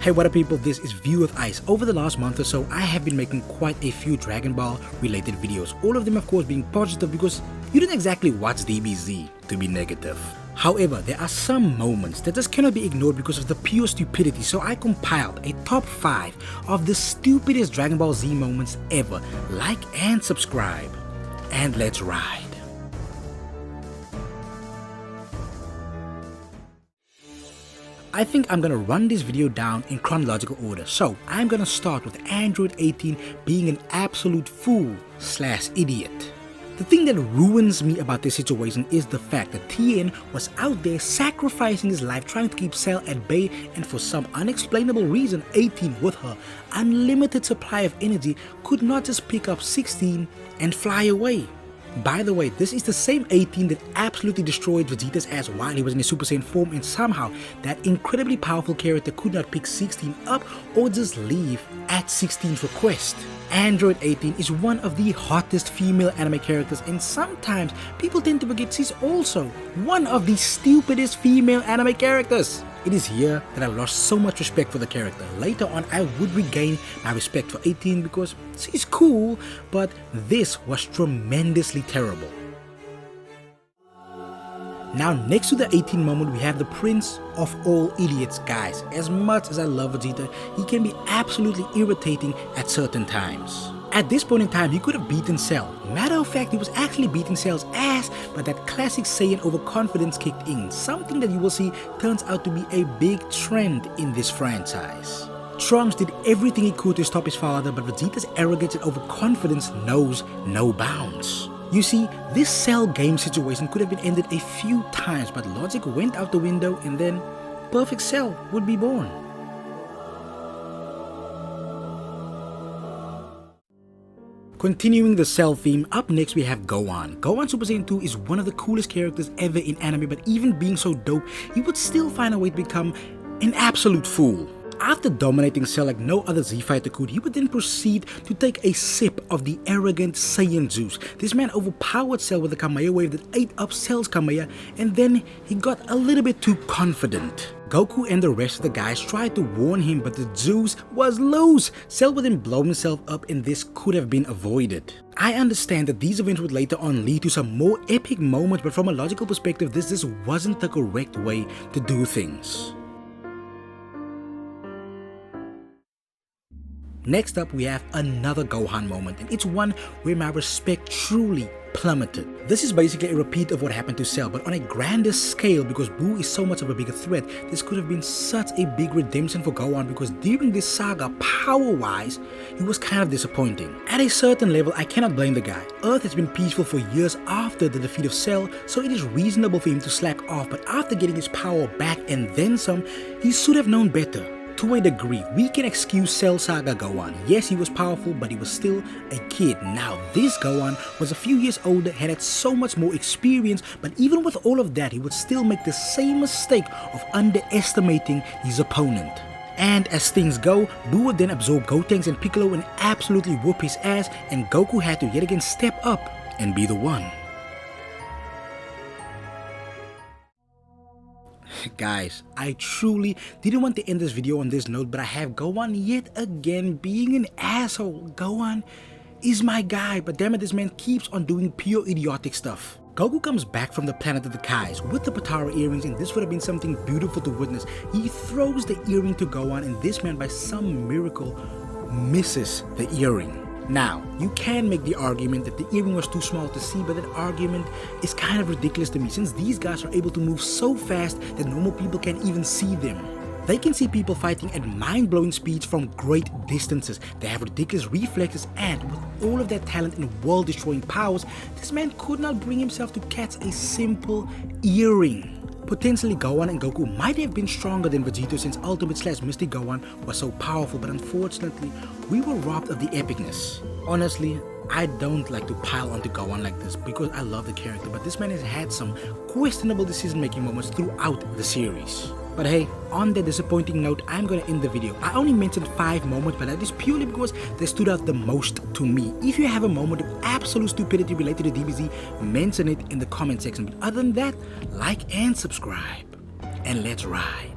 Hey, what up people, this is View with Ice. Over the last month or so, I have been making quite a few Dragon Ball related videos. All of them of course being positive because you didn't exactly watch DBZ to be negative. However, there are some moments that just cannot be ignored because of the pure stupidity, so I compiled a top 5 of the stupidest Dragon Ball Z moments ever. Like and subscribe, and let's ride. I think I'm gonna run this video down in chronological order, so I'm gonna start with Android 18 being an absolute fool/idiot. The thing that ruins me about this situation is the fact that TN was out there sacrificing his life trying to keep Cell at bay, and for some unexplainable reason 18 with her unlimited supply of energy could not just pick up 16 and fly away. By the way, this is the same 18 that absolutely destroyed Vegeta's ass while he was in his Super Saiyan form, and somehow that incredibly powerful character could not pick 16 up or just leave at 16's request. Android 18 is one of the hottest female anime characters, and sometimes people tend to forget she's also one of the stupidest female anime characters. It is here that I lost so much respect for the character. Later on I would regain my respect for 18 because she's cool, but this was tremendously terrible. Now next to the 18 moment we have the prince of all idiots. Guys, as much as I love Vegeta, he can be absolutely irritating at certain times. At this point in time, he could have beaten Cell. Matter of fact, he was actually beating Cell's ass, but that classic Saiyan overconfidence kicked in, something that you will see turns out to be a big trend in this franchise. Trunks did everything he could to stop his father, but Vegeta's arrogance and overconfidence knows no bounds. You see, this Cell game situation could have been ended a few times, but logic went out the window and then perfect Cell would be born. Continuing the Cell theme, up next we have Gohan. Gohan Super Saiyan 2 is one of the coolest characters ever in anime, but even being so dope, he would still find a way to become an absolute fool. After dominating Cell like no other Z fighter could, he would then proceed to take a sip of the arrogant Saiyan juice. This man overpowered Cell with a Kamehameha wave that ate up Cell's Kamehameha, and then he got a little bit too confident. Goku and the rest of the guys tried to warn him, but the juice was loose. Cell would then blow himself up, and this could have been avoided. I understand that these events would later on lead to some more epic moments, but from a logical perspective, this just wasn't the correct way to do things. Next up we have another Gohan moment, and it's one where my respect truly plummeted. This is basically a repeat of what happened to Cell, but on a grander scale because Boo is so much of a bigger threat. This could have been such a big redemption for Gohan because during this saga, power-wise, he was kind of disappointing. At a certain level, I cannot blame the guy. Earth has been peaceful for years after the defeat of Cell, so it is reasonable for him to slack off, but after getting his power back and then some, he should have known better. To a degree, we can excuse Cell Saga Gohan. Yes, he was powerful, but he was still a kid. Now, this Gohan was a few years older, had so much more experience, but even with all of that, he would still make the same mistake of underestimating his opponent. And as things go, Boo would then absorb Gotenks and Piccolo and absolutely whoop his ass, and Goku had to yet again step up and be the one. Guys, I truly didn't want to end this video on this note, but I have Gohan yet again being an asshole. Gohan is my guy, but damn it, this man keeps on doing pure idiotic stuff. Goku comes back from the planet of the Kais with the Potara earrings, and this would have been something beautiful to witness. He throws the earring to Gohan, and this man by some miracle misses the earring. Now, you can make the argument that the earring was too small to see, but that argument is kind of ridiculous to me since these guys are able to move so fast that normal people can't even see them. They can see people fighting at mind-blowing speeds from great distances. They have ridiculous reflexes, and with all of that talent and world-destroying powers, this man could not bring himself to catch a simple earring. Potentially Gohan and Goku might have been stronger than Vegeta since Ultimate/Mystic Gohan was so powerful, but unfortunately we were robbed of the epicness. Honestly, I don't like to pile onto Gohan like this because I love the character, but this man has had some questionable decision making moments throughout the series. But hey, on that disappointing note, I'm gonna end the video. I only mentioned 5 moments, but that is purely because they stood out the most to me. If you have a moment of absolute stupidity related to DBZ, mention it in the comment section. But other than that, like and subscribe, and let's ride.